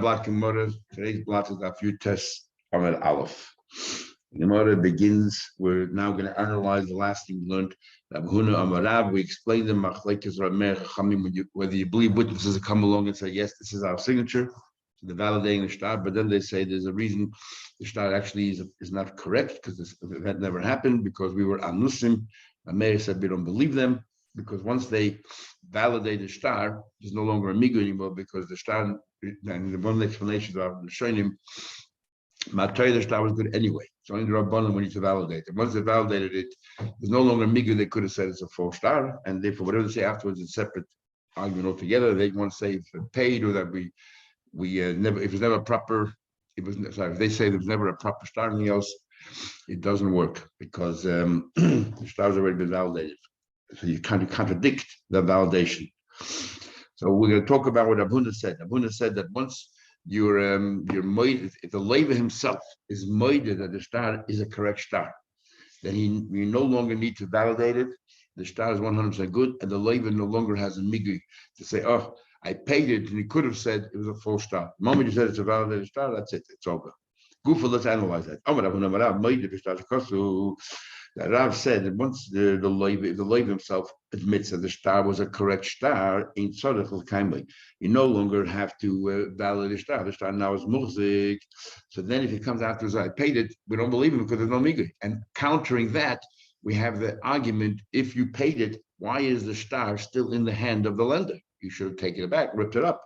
Block Gemara. Today's block is a few tests on an Aleph. Gemara begins. We're now going to analyze the last thing we learned. We explained the machlekes Rameh Chachamim, whether you believe witnesses that come along and say, yes, this is our signature, so they're validating the shtar, but then they say there's a reason the shtar actually is not correct because this event never happened because we were anusim. Rameh said we don't believe them because once they validate the shtar, there's no longer a migu anymore because the shtar, and the one explanation of the Shonim, Matay the shtar was good anyway. So only the Rabbanim we need to validate it. Once they validated it, there's no longer migu. They could have said it's a false shtar, and therefore whatever they say afterwards is separate argument altogether. They want to say if it paid or that we never, if it was never proper, if they say there was never a proper shtar, anything else, it doesn't work because the shtar has already been validated. So you kind of contradict the validation. So we're going to talk about what Abuna said. Abuna said that once you're moided, if the Leva himself is moided that the shtar is a correct shtar, then you no longer need to validate it. The shtar is 100% good, and the Leva no longer has a migui to say, oh, I paid it, and he could have said it was a false shtar. The moment you said it's a validated shtar, that's it, it's over. Gufa, let's analyze that. The Rav said that once the Lev himself admits that the shtar was a correct shtar, in tzarech l'kaimai, you no longer have to validate the shtar. The shtar now is muhzik. So then, if he comes after us, I paid it, we don't believe him because there's no migui. And countering that, we have the argument: if you paid it, why is the shtar still in the hand of the lender? You should have taken it back, ripped it up.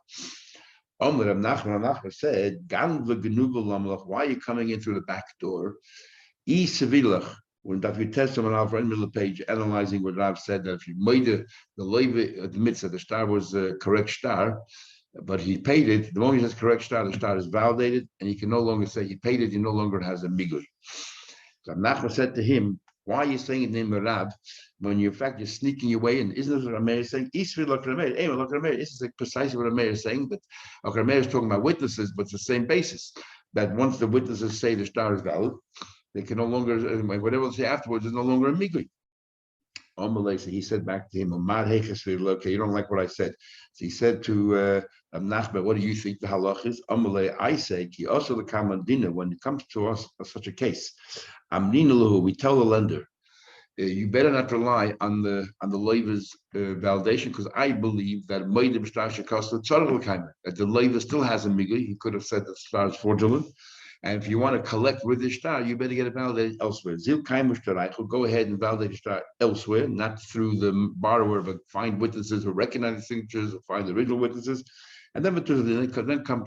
Rav Nachman said, why are you coming in through the back door? When Dr. Tessim and Alpha in the middle of the page analyzing what Rav said, that if you made the Levi admits that the shtar was a correct shtar, but he paid it, the moment he says correct shtar, the shtar is validated, and he can no longer say he paid it, he no longer has a migui. So Nachman said to him, why are you saying it in Rav when you, in fact, you're sneaking your way in? Isn't this what Rameir is saying? This is like precisely what Rameir is saying, but Rameir is talking about witnesses, but it's the same basis, that once the witnesses say the shtar is valid, they can no longer, whatever they say afterwards, is no longer a migui. So he said back to him, okay, you don't like what I said. So he said to Nachman, what do you think the halach is? I say, also the kamandina, when it comes to us, such a case, we tell the lender, you better not rely on the Leva's validation, because I believe that that the Leva still has a migui. He could have said that the shtar is fraudulent. And if you want to collect with the shtar, you better get it validated elsewhere. Go ahead and validate the shtar elsewhere, not through the borrower, but find witnesses who recognize the signatures, or find the original witnesses, and then come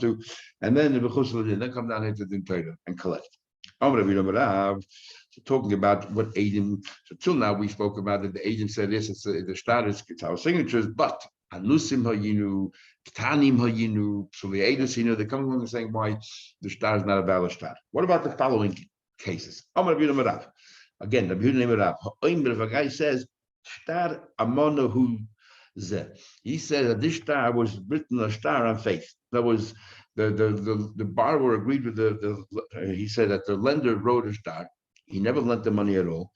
down into the Torah and collect. So talking about what Adim, so till now we spoke about that the Adim said this, the shtar is our signatures, but Anusim hayinu, Ktanim hayinu, so the Adim, they're coming along and saying why the shtar is not a valid shtar. What about the following cases? Again, if a guy says, shtar amonahu zeh, he said that this shtar was written a shtar on faith. That was the borrower agreed with he said that the lender wrote a shtar. He never lent the money at all,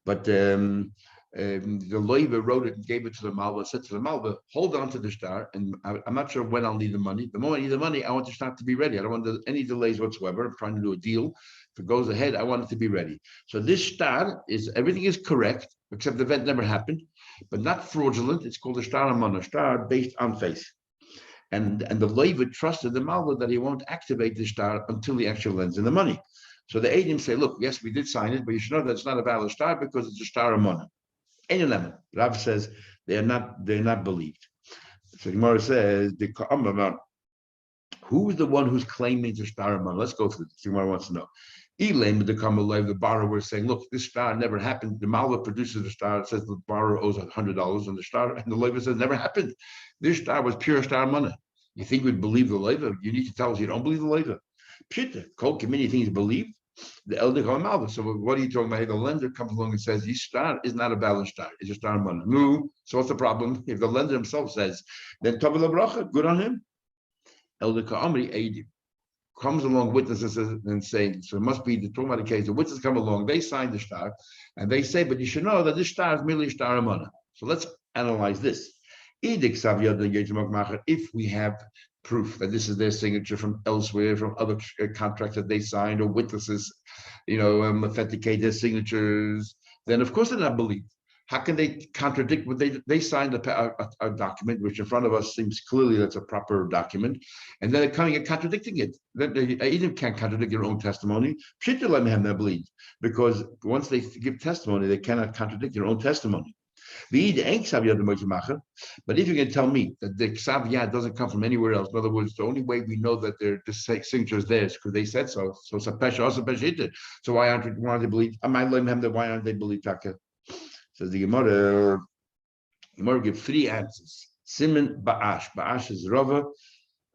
but the Leiva wrote it and gave it to the Malva, said to the Malva, hold on to the shtar, and I'm not sure when I'll need the money. The moment I need the money, I want the shtar to be ready. I don't want any delays whatsoever. I'm trying to do a deal. If it goes ahead, I want it to be ready. So this shtar everything is correct, except the event never happened, but not fraudulent. It's called a shtar amon, a shtar based on faith. And the Leiva trusted the Malva that he won't activate the shtar until he actually lends in the money. So the Adim say, look, yes, we did sign it, but you should know that it's not a valid shtar because it's a shtar amon. Rav says they're not believed. So Gemara says, who is the one who's claiming the shtar amon? Let's go through this. Gemara wants to know. The borrower is saying, look, this shtar never happened. The Malva produces the shtar. It says the borrower owes $100 on the shtar, and the Leiva says never happened. This shtar was pure shtar amon. You think we'd believe the Leiva? You need to tell us you don't believe the Leiva. Pshita, Kol Kimini things believe. The elder Malva. So what are you talking about? The lender comes along and says, this shtar is not a valid shtar. It's a shtar amon. No. So what's the problem? If the lender himself says, then Tovah Bracha, good on him. Elder Ka'amri Eidim comes along, witnesses and saying, so it must be the talking about the case. The witnesses come along, they sign the shtar, and they say, but you should know that this shtar is merely shtar amon. So let's analyze this. If we have proof that this is their signature from elsewhere, from other contracts that they signed, or witnesses, authenticate their signatures, then of course they're not believed. How can they contradict what they signed a document, which in front of us seems clearly that's a proper document, and then they're coming and contradicting it? Even can't contradict your own testimony. Because once they give testimony, they cannot contradict your own testimony. But if you can tell me that the Ksav Yad doesn't come from anywhere else, in other words, the only way we know that the signature is theirs because they said so. So it's a pesha, also pesha. So why aren't they believe? Why aren't they believe Taka? Says the Gemara. Gemara give three answers. Simon Ba'ash. Ba'ash is Rava.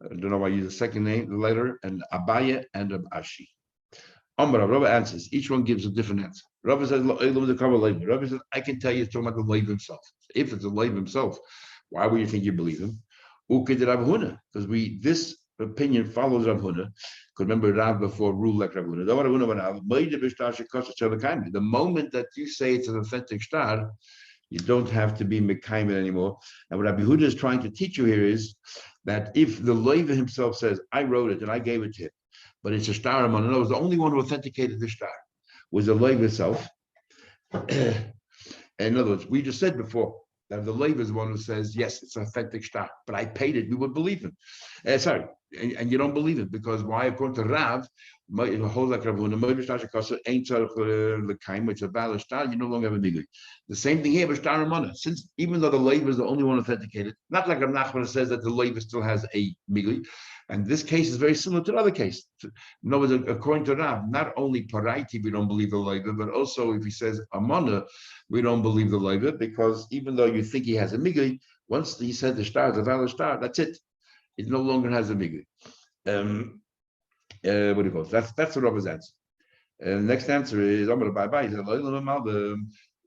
I don't know why I use the second name, the letter, and Abaya and Abashi. Rava answers. Each one gives a different answer. Rava says, Rava says, I can tell you it's talking about the Lev himself. If it's the Lev himself, why would you think you believe him? Because this opinion follows Rav Huna. Because remember, Rav before ruled like Rav Huna. The moment that you say it's an authentic star, you don't have to be Mekayim anymore. And what Rabbi Huda is trying to teach you here is that if the Levi himself says, I wrote it and I gave it to him, but it's a star among those, the only one who authenticated the star was the Levi itself. In other words, we just said before that the Levi is the one who says, yes, it's an authentic star, but I paid it, we would believe him. And you don't believe it because why? According to Rav, holds like Rav Huna, it's a valid star, you no longer have a migli. The same thing here with star Ramana. Since even though the Levi is the only one authenticated, not like Rav Nachman says that the Levi still has a migli. And this case is very similar to the other case. In other words, according to Rav, not only Paraiti, we don't believe the Levi, but also if he says Amana, we don't believe the Levi, because even though you think he has a migli, once he said the star is a valid star, that's it. It no longer has a migli. What do you call it? That's the Rav's answer. Next answer is I'm going to bye. We're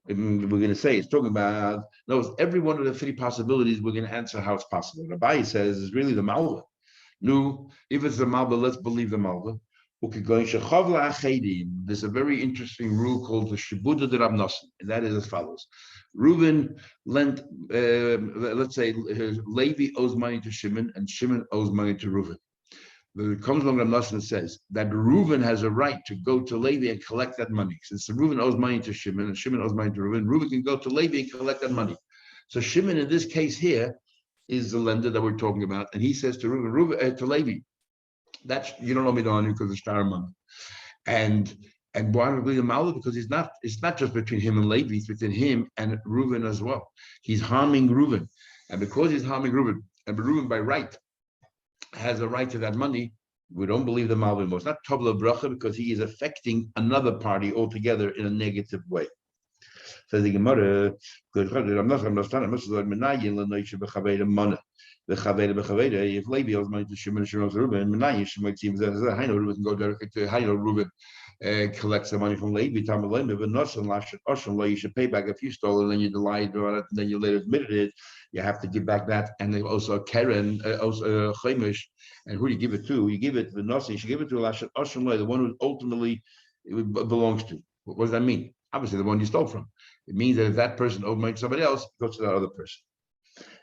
going to say it's talking about every one of the three possibilities. We're going to answer how it's possible. Rabbi says is really the Malva. No, if it's the Malva, let's believe the Malva. There's a very interesting rule called the Shibuda de Rab Nosson, and that is as follows. Reuben lent, let's say, Levi owes money to Shimon, and Shimon owes money to Reuben. It comes along Rab Nosson and says that Reuben has a right to go to Levi and collect that money. Since Reuben owes money to Shimon, and Shimon owes money to Reuben, Reuben can go to Levi and collect that money. So Shimon, in this case here, is the lender that we're talking about, and he says to Reuben, to Levi, that's you don't owe me the money because it's star money, and why don't we believe the Malva? Because it's not just between him and Levi, it's between him and Reuben as well. He's harming Reuben, and because he's harming Reuben, and Reuben by right has a right to that money, we don't believe the Malva anymore. It's not Tovla Bracha because he is affecting another party altogether in a negative way. So the Gemara, if Levi owes money to Shimon and Shimon to Reuben, Reuben can go directly to Reuben collects the money from Levi. You should pay back if you stole it and then you lied about it and then you later admitted it. You have to give back that, and then also a Karen, also Chaimish. And who do you give it to? You give it to Nasi. You should give it to the one who ultimately it belongs to. What does that mean? Obviously, the one you stole from. It means that if that person owed money to somebody else, it goes to that other person.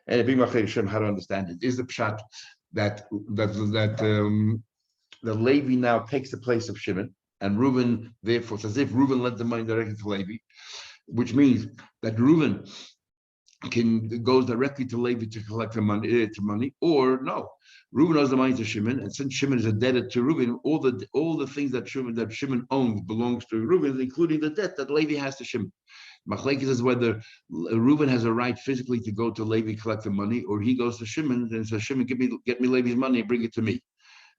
And if you how to understand it is the pshat that the Levi now takes the place of Shimon, and Reuben therefore it's as if Reuben lent the money directly to Levi, which means that Reuben goes directly to Levi to collect the money, or no, Reuben owes the money to Shimon, and since Shimon is indebted to Reuben, all the things that Shimon owns belongs to Reuben, including the debt that Levi has to Shimon. Machlekes is whether Reuben has a right physically to go to Levi collect the money, or he goes to Shimon and says, Shimon, get me Levi's money and bring it to me.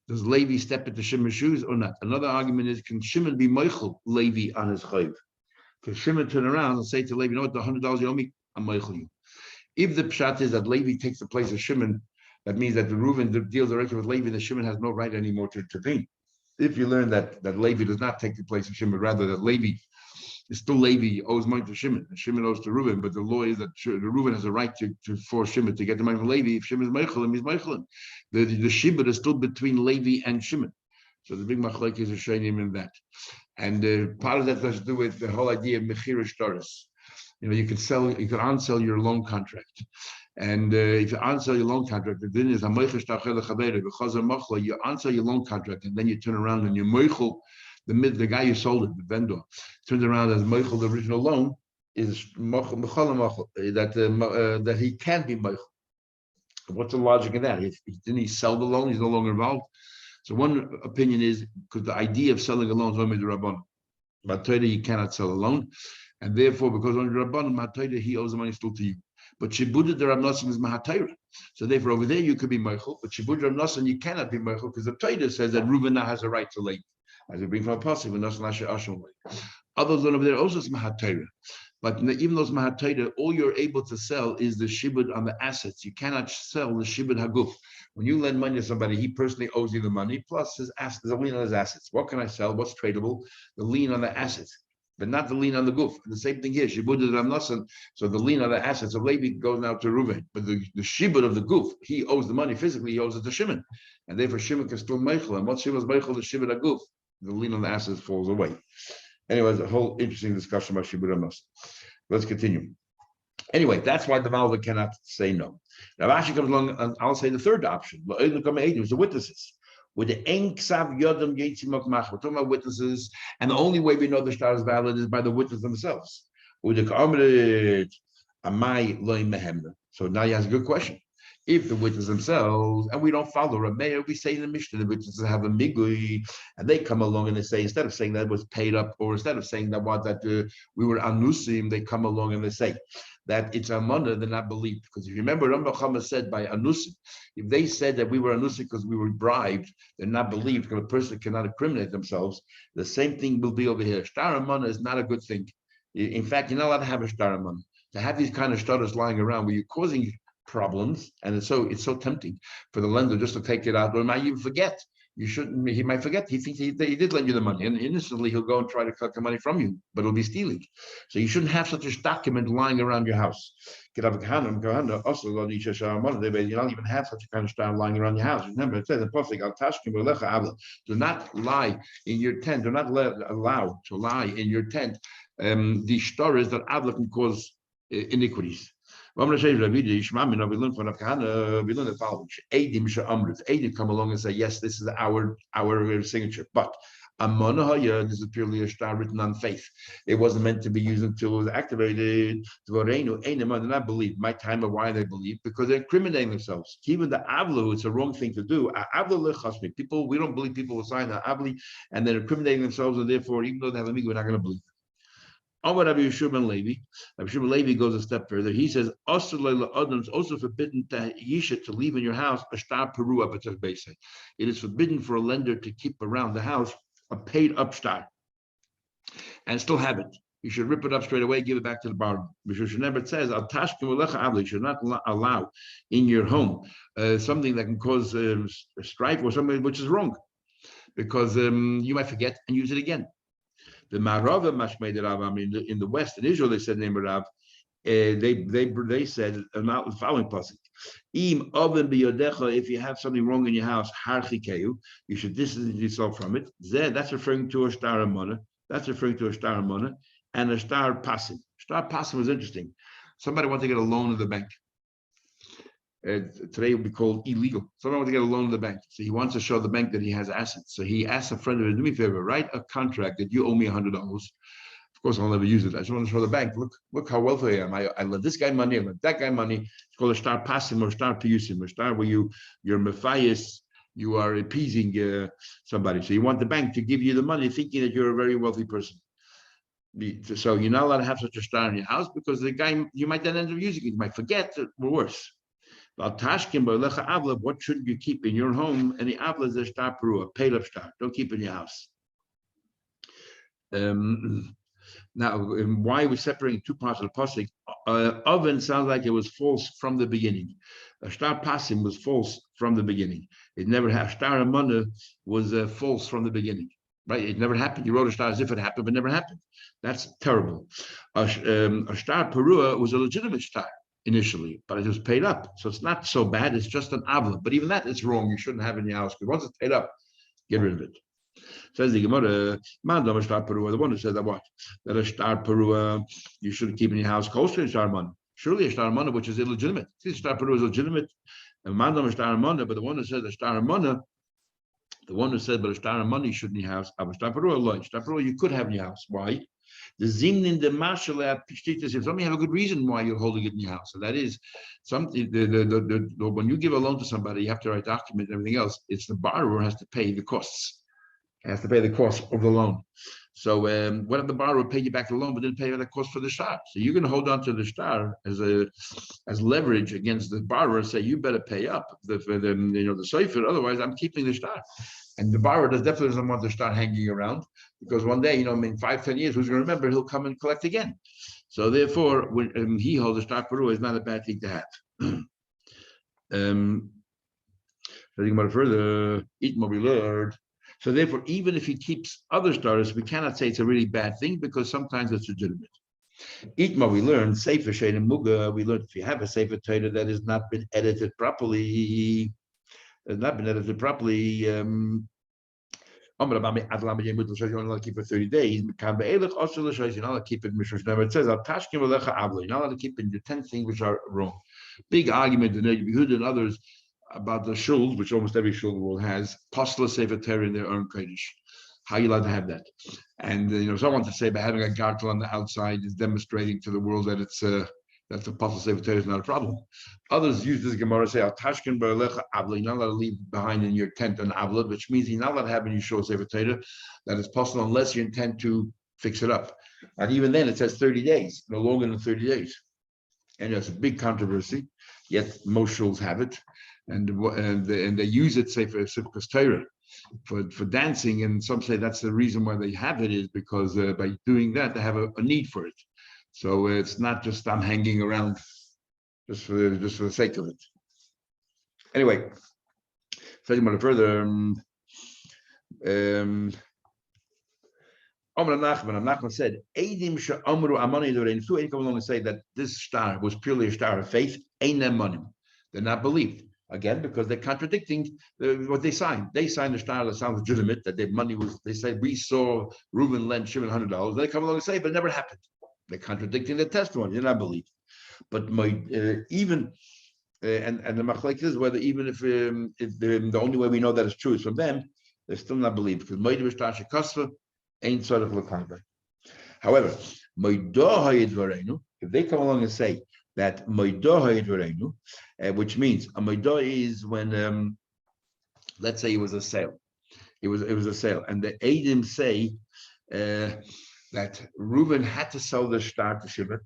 Does Levi step into Shimon's shoes or not? Another argument is, can Shimon be Meichel Levi on his chayv? Can Shimon turn around and say to Levi, you know what, the $100 you owe me, I'm Meichel you. If the pshat is that Levi takes the place of Shimon, that means that the Reuben deals directly with Levi, and the Shimon has no right anymore to intervene. If you learn that Levi does not take the place of Shimon, rather that Levi is still Levi owes money to Shimon, and Shimon owes to Reuben, but the law is that the Reuben has a right to force Shimon to get the money from Levi. If Shimon is Meichelim, he's Meichelim. The Shibud is still between Levi and Shimon. So the big machlek is a shayim in that. And part of that has to do with the whole idea of mechirish doris. You know, you could onsell your loan contract. And if you answer your loan contract, the din is you answer your loan contract, and then you turn around and you moichel the guy you sold it, the vendor, turns around as moichel the original loan is that he can't be moichel. What's the logic in that? Didn't he sell the loan? He's no longer involved. So one opinion is because the idea of selling a loan is only the rabbanon. But you cannot sell a loan, and therefore because only the rabbanon, he owes the money still to you. But Shibud the Rav Nosson is Mahatayra. So therefore over there you could be Meichel, but Shibud Rav Nosson you cannot be Meichel because the Torah says that Reuven now has a right to lay. As we bring from a passage, when Nosson Asher Ashon lay. Others over there also is Mahatayra. But even those Mahatayra, all you're able to sell is the Shibud on the assets. You cannot sell the Shibud Haguf. When you lend money to somebody, he personally owes you the money, plus his assets, the lien on his assets. What can I sell? What's tradable? The lien on the assets, but not the lien on the goof. And the same thing here, Shibud Rav Nosson. So the lien on the assets of Levi goes now to Reuven, but the Shibud of the goof, he owes the money physically. He owes it to Shimon, and therefore Shimon can still meichel. And once Shimon's meichel the Shibud of goof, the lien on the assets falls away. Anyways, a whole interesting discussion about Shibud Rav Nosson. Let's continue. Anyway, that's why the Malva cannot say no. Now Rashi comes along, and I'll say the third option. The witnesses. With the Enksav Yodam Yetzimok Mach, we're talking about witnesses, and the only way we know the star is valid is by the witnesses themselves. With the Kamrit Amai Loim Mehemna. So now you ask a good question. If the witnesses themselves, and we don't follow Rameir, we say in the Mishnah, the witnesses have a migui, and they come along and they say, instead of saying that it was paid up, or instead of saying that we were anusim, they come along and they say that it's amana, they're not believed. Because if you remember, Rambam Chama said by anusim, if they said that we were anusim because we were bribed, they're not believed because a person cannot incriminate themselves. The same thing will be over here. Shtar amana is not a good thing. In fact, you're not allowed to have a shtar amana. To have these kind of shtars lying around where you're causing problems, and it's so tempting for the lender just to take it out, or might even forget. You shouldn't. He might forget. He thinks he did lend you the money, and innocently he'll go and try to collect the money from you, but it'll be stealing. So you shouldn't have such a document lying around your house. You don't even have such a kind of star lying around your house. Remember, it says in Pasuk, do not lie in your tent. Do not allow to lie in your tent. The stories that Avla can cause iniquities. We learn the following. Eidim come along and say, yes, this is our signature. But this is purely a star written on faith. It wasn't meant to be used until it was activated. They not believe. My time of why they believe, because they're incriminating themselves. Even the avlu, it's a wrong thing to do. People, we don't believe people will sign the avli, and they're incriminating themselves, and therefore, even though they have a migui, we're not going to believe. Rabbi Yeshua ben Levi goes a step further. He says, it's also forbidden to leave in your house a star perua b'tzach beisei. It is forbidden for a lender to keep around the house a paid up star and still have it. You should rip it up straight away, give it back to the borrower. It says, you should not allow in your home something that can cause strife or something which is wrong, because you might forget and use it again. The Marava Mashmei Rav, in the West, in Israel, they said name Rav. They said not the following pasuk: Im oven biyodecha. If you have something wrong in your house, harchikeyu, you should distance yourself from it. That's referring to a star amana. That's referring to a star amana and a star pasim. Star pasim was interesting. Somebody wanted to get a loan at the bank. Today it would be called illegal. Someone wants to get a loan to the bank. So he wants to show the bank that he has assets. So he asks a friend of his, do me a favor, write a contract that you owe me $100. Of course, I'll never use it. I just want to show the bank, look how wealthy I am. I lend this guy money, I lend that guy money. It's called a star pasim or star piyusim, a star where you're matthias, you are appeasing somebody. So you want the bank to give you the money thinking that you're a very wealthy person. So you're not allowed to have such a star in your house because the guy, you might then end up using it. You might forget, or worse. What should you keep in your home? And the avla is a star perua, paid up star. Don't keep it in your house. Now, why are we separating two parts of the pasuk? Oven sounds like it was false from the beginning. A star pasim was false from the beginning. It never happened. Star amana was false from the beginning. Right? It never happened. You wrote a star as if it happened, but never happened. That's terrible. A star perua was a legitimate star initially, but it was paid up. So it's not so bad. It's just an avla. But even that is wrong. You shouldn't have it in your house, because once it's paid up, get rid of it. Says the Gemara, the one who says that what? That a star perua, you shouldn't keep in your house close to a star man. Surely a star mana, which is illegitimate. See, star peru is legitimate. And mandam star mana, but the one who said the star mana, the one who said, but a star money shouldn't in your house. Star peru, you could have in your house. Why? The zimnin the marshal pishtitis. If somebody have a good reason why you're holding it in your house, and that is something. When you give a loan to somebody, you have to write document and everything else. It's the borrower has to pay the costs. Has to pay the cost of the loan. So what if the borrower paid you back the loan, but didn't pay the cost for the star? So you're going to hold on to the star as leverage against the borrower and say you better pay up the seifert, otherwise I'm keeping the star. And the borrower definitely doesn't want the star hanging around because one day, in 5-10 years, who's going to remember? He'll come and collect again. So therefore, when he holds the star peru, is not a bad thing to have. Think about it further. Eat more we learned. So therefore, even if he keeps other stars, we cannot say it's a really bad thing because sometimes it's legitimate. Itma, we learned Sefer Shein and Muga. We learned if you have a Sefer Torah that has not been edited properly, you're not allowed to keep it 30 days. You're not allowed to keep it. It says, you're not allowed to keep it in the 10 things which are wrong. Big argument in Yehuda and others about the shuls, which almost every shul world has, postula sefer Torah in their own kodesh. How are you allowed to have that? And someone to say by having a gartel on the outside is demonstrating to the world that it's that the postula sefer Torah is not a problem. Others use this Gemara say tashkin ba'alecha avla. You're not allowed to leave behind in your tent an avla, which means you're not allowed to have in your shul sefer Torah that is possible unless you intend to fix it up. And even then, it says 30 days, no longer than 30 days. And it's a big controversy. Yet most shuls have it. And they use it, say, for Sipkas Torah, for dancing, and some say that's the reason why they have it is because by doing that they have a need for it. So it's not just I'm hanging around just for the sake of it. Anyway, talking about it further. Nachman said, "Eidim she'amru amani dorein." So they come along and say that this star was purely a star of faith. Einem manim. They're not believed. Again, because they're contradicting what they signed. They signed a star that sounds legitimate, that their money was, they said, we saw Reuben lend Shimon $100. They come along and say, but it never happened. They're contradicting their testimony. They're not believed. But and the machlek is whether even if the only way we know that it's true is from them, they're still not believed. Because Moed V'Shtar Shekasva ain't tzarech l'kanver. However, if they come along and say, that which means a moidah is when let's say it was a sale. It was a sale, and the Eidim say that Reuben had to sell the star to Shimon.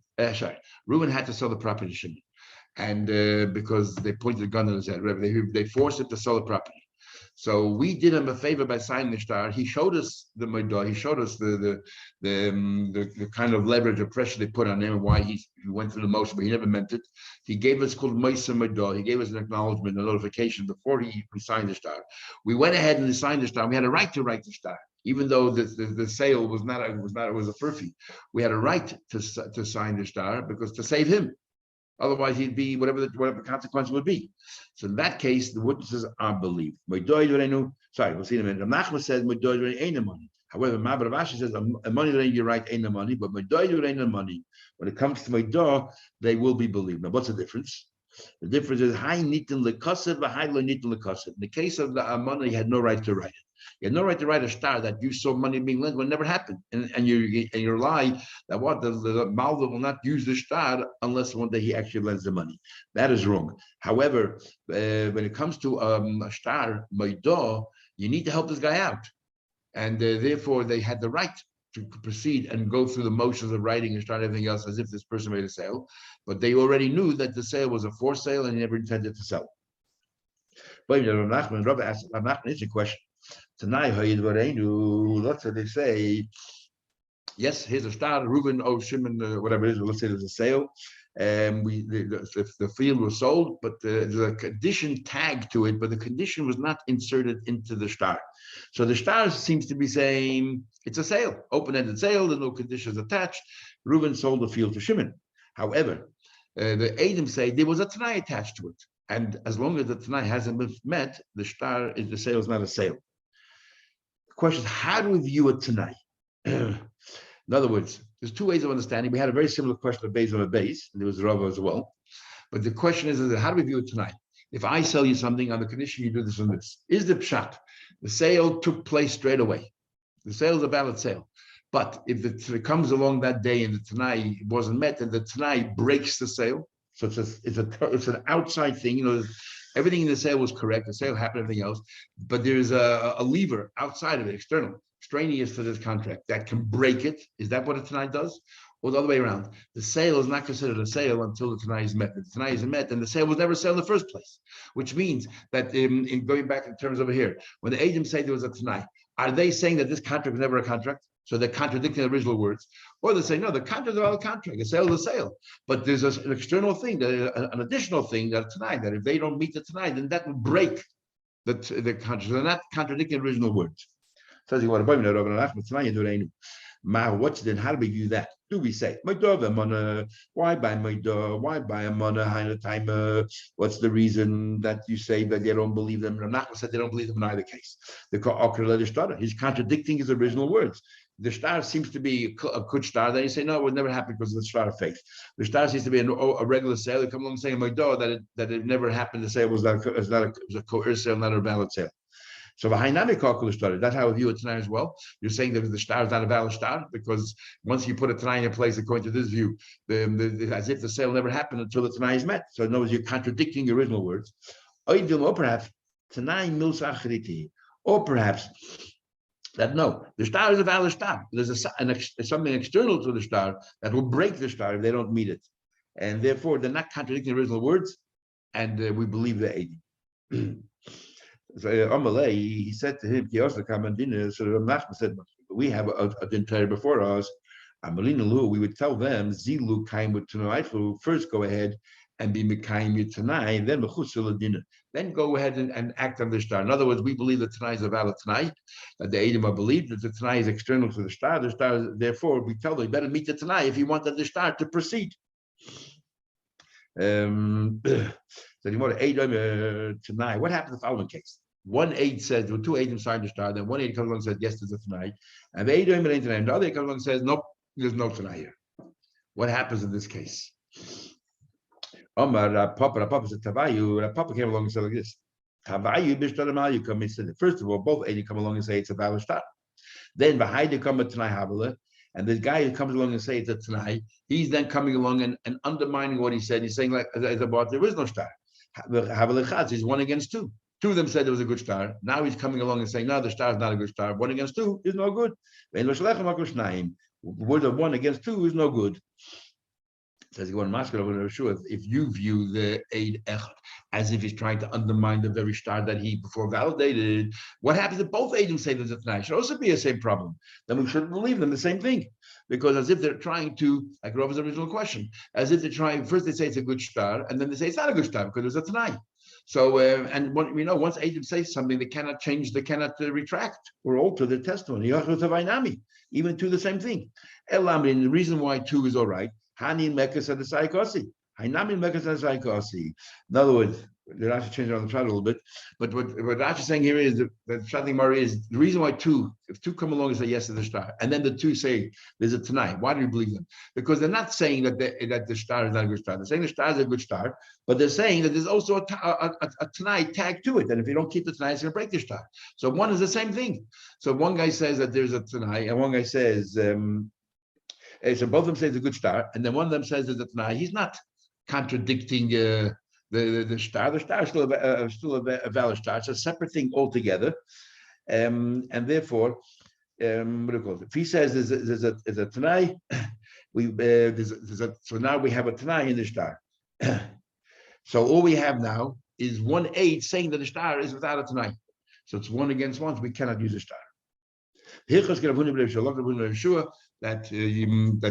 Reuben had to sell the property to Shimon, and because they pointed a gun on his head, they forced him to sell the property. So we did him a favor by signing the star. He showed us the moidah. He showed us the kind of leverage or pressure they put on him and why he went through the motion, but he never meant it. He gave us called Moisa moidah. He gave us an acknowledgement, a notification before we signed the star. We went ahead and signed the star. We had a right to write the star, even though the sale was a furphy. We had a right to sign the star because to save him. Otherwise, he'd be whatever the consequence would be. So in that case, the witnesses are believed. Sorry, we'll see in a minute. Nachman says ain't money. However, Ma'abar Rashi says a money that you're right ain't money, but ain't money. When it comes to Moidah, they will be believed. Now, what's the difference? The difference is high nitin lekasev, high lo nitin lekasev. In the case of the money, he had no right to write it. You had no right to write a star that you saw money being lent when it never happened, and you lie that what the Malva will not use the star unless one day he actually lends the money. That is wrong. However, when it comes to a star moidah, you need to help this guy out, and therefore they had the right to proceed and go through the motions of writing and start everything else as if this person made a sale, but they already knew that the sale was a forced sale and he never intended to sell. But Rabbi asked an interesting question. Tonight, let's say they say, yes, here's a star, Reuben, Shimon, whatever it is, let's say there's a sale, and the field was sold, but there's a condition tagged to it, but the condition was not inserted into the star. So the star seems to be saying it's a sale, open-ended sale, there's no conditions attached. Reuben sold the field to Shimon. However, the Eidim say there was a Tanai attached to it. And as long as the Tanai hasn't been met, the sale is not a sale. The question is, how do we view it tonight? In other words, there's two ways of understanding. We had a very similar question of base on a base, and there was Rava as well. But the question is how do we view it tonight? If I sell you something on the condition you do this and this, is the pshat? The sale took place straight away. The sale is a valid sale. But if it comes along that day and the Tanai wasn't met, and the Tanai breaks the sale, so it's an outside thing, everything in the sale was correct, the sale happened, everything else, but there's a lever outside of it, external, extraneous to this contract that can break it. Is that what a Tanai does? Or the other way around? The sale is not considered a sale until the Tanai is met. If the Tanai isn't met, then the sale was never sold in the first place, which means that in going back in terms over here, when the agents say there was a Tanai, are they saying that this contract was never a contract? So they're contradicting the original words, or they say no, the contract is a valid contract. The sale is a sale, but there's an external thing, an additional thing that tonight, that if they don't meet the tonight, then that will break the contract. They're not contradicting the original words. Says you want to buy me that what's then? How do we do that? Do we say why buy why buy a mana time? What's the reason that you say that they don't believe them? Nachman said they don't believe them in either case. He's contradicting his original words. The star seems to be a good star. Then you say, no, it would never happen because of the star of faith. The star seems to be a regular sale. They come along saying, my door, that it never happened. The sale was not a coerced sale, not a valid sale. So that's how I view it tonight as well. You're saying that the star is not a valid star because once you put a Tanai in place, according to this view, as if the sale never happened until the Tanai is met. So in other words, you're contradicting the original words. Or perhaps Tanai milsa achriti, or perhaps that no, the star is a valid star. There's something external to the star that will break the star if they don't meet it, and therefore they're not contradicting the original words, and we believe the Eidi. So Amalei, he said to him, so Machma said, we have a dinner before us. Amalina Lu, we would tell them, Zilu kaim with tonight. First go ahead and be Mekayim tonight, then dinner. Then go ahead and act on the star. In other words, we believe that tonight is a valid tonight, that the Eidim are believed that the tonight is external to the star. The star, therefore, we tell them, you better meet the tonight if you want the star to proceed. So you want to tonight. What happens in the following case? One aid says there were two aids inside the star. Then one aid comes along and says yes, there's a tonight, and the aid ain't tonight. The other aid comes along and says nope, there's no tonight here. What happens in this case? Omar Papa said Tavayu. Papa came along and said like this: Tavayu b'shtar come and said first of all, both aid come along and say it's a valid star. Then behind the come a tonight havila. And the guy who comes along and says that tonight, he's then coming along and undermining what he said. He's saying like about there is no star. He's 1 against 2. Two of them said there was a good star. Now he's coming along and saying, no, the star is not a good star. 1 against 2 is no good. Word of 1 against 2 is no good. Says if you view the Eid Echad as if he's trying to undermine the very star that he before validated, what happens if both agents say there's a tonight? Should also be the same problem. Then we shouldn't believe them the same thing. Because as if they're trying to, like Rav's original question, as if they're trying, first they say it's a good star, and then they say it's not a good star because there's a tonight. So, and what we know, once agents say something, they cannot change, they cannot retract or alter their testimony, even to the same thing. And the reason why 2 is all right, Hanin Mekas and the Saikosi. Hainamin Mekas and the Saikosi. In other words, the Rashi changed around the chart a little bit, but what Rashi is saying here is that Shadling Mari is the reason why 2, if 2 come along and say yes to the star, and then the 2 say there's a tonight. Why do we believe them? Because they're not saying that the star is not a good star. They're saying the star is a good star, but they're saying that there's also a tonight tag to it, and if you don't keep the tonight, it's going to break the star. So one is the same thing. So one guy says that there's a tonight, and one guy says, so both of them say it's a good star, and then one of them says there's a tonight. He's not contradicting the star. The star is still a valid star. It's a separate thing altogether, and therefore, what do you call it? If he says there's a Tanai, so now we have a Tanai in the star. So all we have now is 1 aid saying that the star is without a Tanai. So it's 1 against 1. So we cannot use the star. That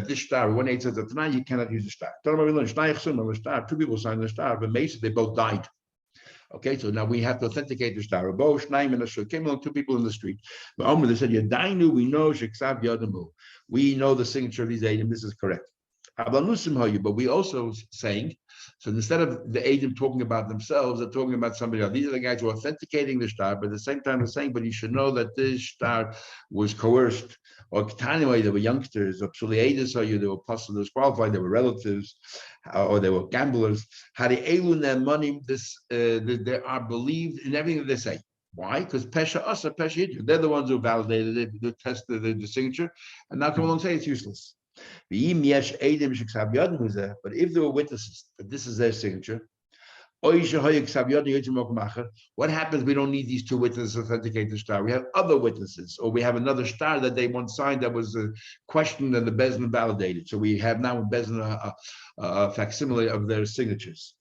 this star, 1 aid says that tonight you cannot use the star. 2 people signed the star, but they both died. Okay, so now we have to authenticate the star. Came along 2 people in the street. But they said, we know we know the signature of these aidim. This is correct. But we also saying So instead of the Eidim talking about themselves, they're talking about somebody else. These are the guys who are authenticating the star, but at the same time they're saying, but you should know that this star was coerced, or anyway, they were youngsters, or Psuliadis, or they were possibly disqualified, they were relatives, or they were gamblers. Had they elun their money, they are believed in everything that they say. Why? Because Pesha Asa, Pesha Yidu. They're the ones who validated it, who tested the signature, and now come along and say it's useless. But if there were witnesses that this is their signature, what happens? We don't need these two witnesses to authenticate the star. We have other witnesses, or we have another star that they once signed that was questioned and the Bezdin validated. So we have now in Bezdin a facsimile of their signatures.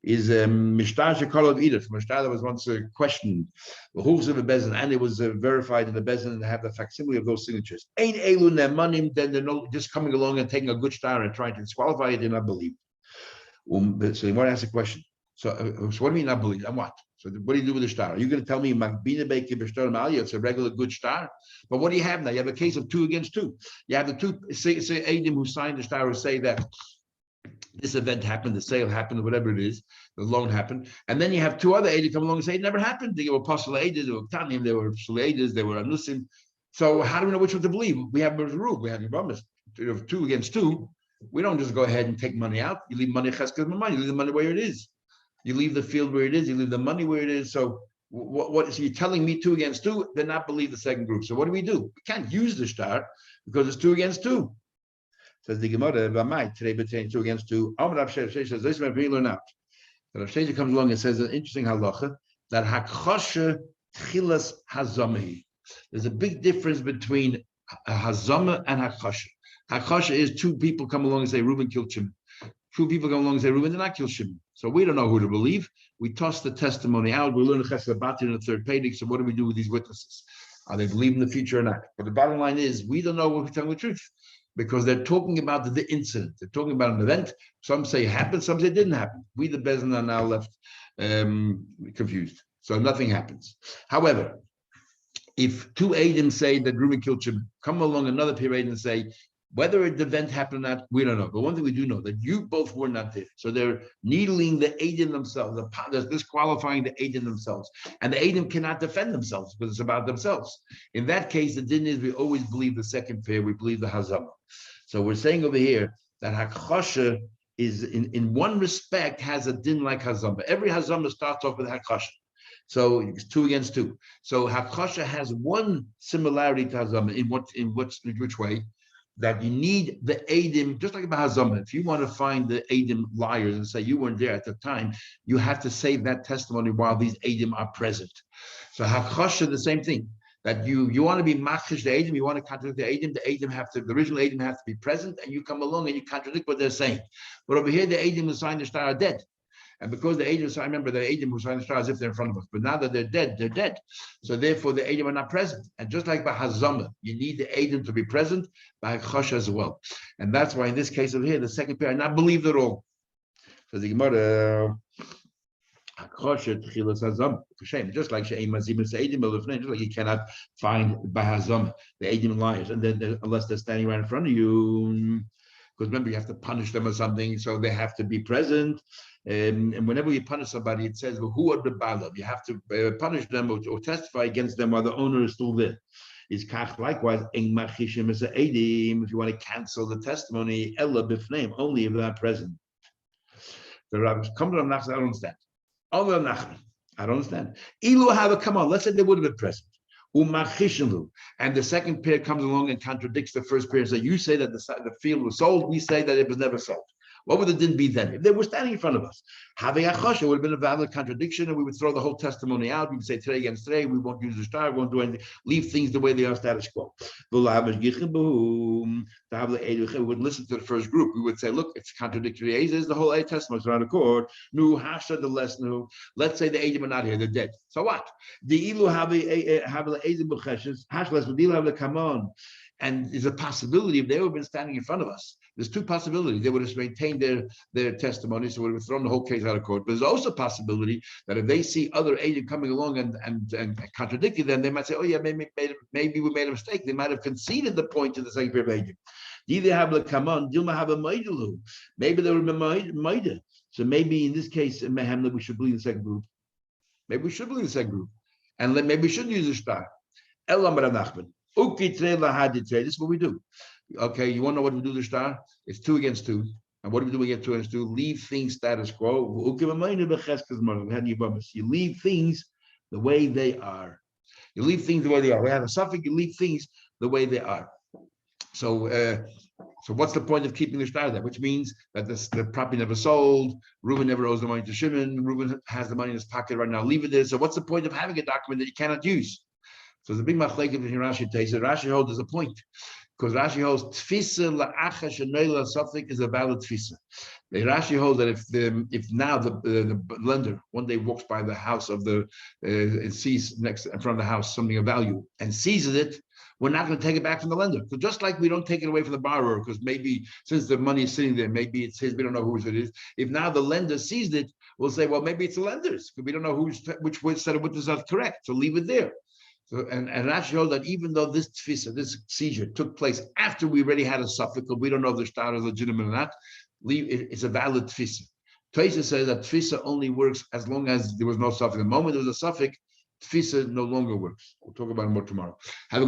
Is Mishtar Shekol of Edith, Mishtar that was once questioned, and it was verified in the Bezdin and have the facsimile of those signatures. Ain't Elun their money, then they're not just coming along and taking a good star and trying to disqualify it, they're not believe. So you want to ask a question. So what do you mean not believe? And what? So what do you do with the star? Are you going to tell me it's a regular good star? But what do you have now? You have a case of 2 against 2. You have the two say Eidim who signed the star who say that this event happened, the sale happened, whatever it is, the loan happened, and then you have 2 other Eidim come along and say it never happened. They were apostle Eidim, they were Tanim, they were Eidim, they were Anusim. So how do we know which one to believe? We have a rule, we have Yavamas. 2 against 2. We don't just go ahead and take money out. You leave money cheskas money. You leave the money where it is. You leave the field where it is. You leave the money where it is. So what? So you're telling me 2 against 2? They're not believe the second group. So what do? We can't use the star because it's 2 against 2. Says the Gemara, today between 2 against 2. Rav says this may be learned out. Rav Shesha comes along and says an interesting halacha that hakchosha tchilas hazamahi. There's a big difference between hazama and hakchosha. Hakchosha is 2 people come along and say Reuben killed Shimon. 2 people come along and say Reuben did not kill Shimon. So we don't know who to believe. We toss the testimony out. We learn the Chesed Bati in the 3rd page. So what do we do with these witnesses? Are they believe in the future or not? But the bottom line is we don't know what we're telling the truth because they're talking about the incident. They're talking about an event. Some say it happened. Some say it didn't happen. We, the Bezdin, are now left confused. So nothing happens. However, if 2 Eidim say that Reuben killed Shimon, come along another pair of Eidim and say, whether the event happened or not, we don't know. But one thing we do know, that you both were not there. So they're needling the Eidim themselves. They're disqualifying the Eidim themselves. And the Eidim cannot defend themselves because it's about themselves. In that case, the din is we always believe the second pair. We believe the Hazama. So we're saying over here that Hakchosha is, in one respect, has a din like Hazama. Every Hazama starts off with Hakchosha. So it's 2 against 2. So Hakchosha has one similarity to Hazama. In which way? That you need the Eidim, just like about Hazama. If you want to find the Eidim liars and say you weren't there at the time, you have to save that testimony while these Eidim are present. So Hakchosha, the same thing. That you want to be machish the Eidim, you want to contradict the Eidim the original Eidim have to be present, and you come along and you contradict what they're saying. But over here, the Eidim who signed the star are dead. And because the Eidim, so I remember the Eidim who signed the star as if they're in front of us. But now that they're dead. So therefore, the Eidim are not present. And just like by Hazama, you need the Eidim to be present, by Hakchosha as well. And that's why in this case over here, the second pair are not believed at all. So the Gemara, Hakchosha tchilas Hazama. Shame. Just like She'im Mazim Eidim, just like you cannot find by Hazama the Eidim liars, and then unless they're standing right in front of you. Because remember, you have to punish them or something, so they have to be present. And whenever you punish somebody, it says, well, who are the balav? You have to punish them or testify against them while the owner is still there. Is kach likewise, if you want to cancel the testimony, ella b'fneim, only if they're present. The rabbis come to Rav Nachman, I don't understand. Oh, Rav Nachman, I don't understand. Ilu have come on, let's say they would have been present. And the second pair comes along and contradicts the first pair and says, you say that the field was sold, we say that it was never sold. What would the din be then? If they were standing in front of us, having a chosha would have been a valid contradiction, and we would throw the whole testimony out. We would say today against today, we won't use the star, we won't do anything, leave things the way they are, status quo. We would listen to the first group. We would say, look, it's contradictory. Is the whole testimony around the court. Nu hasha the less nu. Let's say the Eidim are not here, they're dead. So what? The ilu have the come on. And there's a possibility if they would have been standing in front of us. There's 2 possibilities. They would have maintained their testimony, so we would have thrown the whole case out of court. But there's also a possibility that if they see other agent coming along and contradicting them, they might say, oh yeah, maybe we made a mistake. They might have conceded the point to the second pair of agent. Maybe they would have been maida. So maybe in this case, in Mehemla, we should believe the second group. Maybe we should believe the second group. And maybe we shouldn't use the star. Elam Ranachman. This is what we do. Okay, you want to know what we do the star? It's 2 against 2. And what do we do against 2 against 2? Leave things status quo. You leave things the way they are. You leave things the way they are. We have a suffix, you leave things the way they are. So what's the point of keeping the star there? Which means that the property never sold. Reuben never owes the money to Shimon. Reuben has the money in his pocket right now. Leave it there. So what's the point of having a document that you cannot use? So the big machlekes in Rashi takes it. Rashi holds as a point, because Rashi holds tfisa la'acha shenoila suffix is a valid tfisa. The Rashi holds that if now the lender one day walks by the house of and sees next in front of the house something of value and seizes it, we're not going to take it back from the lender. So just like we don't take it away from the borrower, because maybe since the money is sitting there, maybe it's his, we don't know whose it is. If now the lender seized it, we'll say, well, maybe it's the lender's, because we don't know which set of witnesses are correct. So leave it there. So, and Rashi holds that even though this tfisa, this seizure took place after we already had a suffix, we don't know if the star is legitimate or not, it's a valid tfisa. Tosha says that tfisa only works as long as there was no suffix. The moment there was a suffix, tfisa no longer works. We'll talk about it more tomorrow. Have a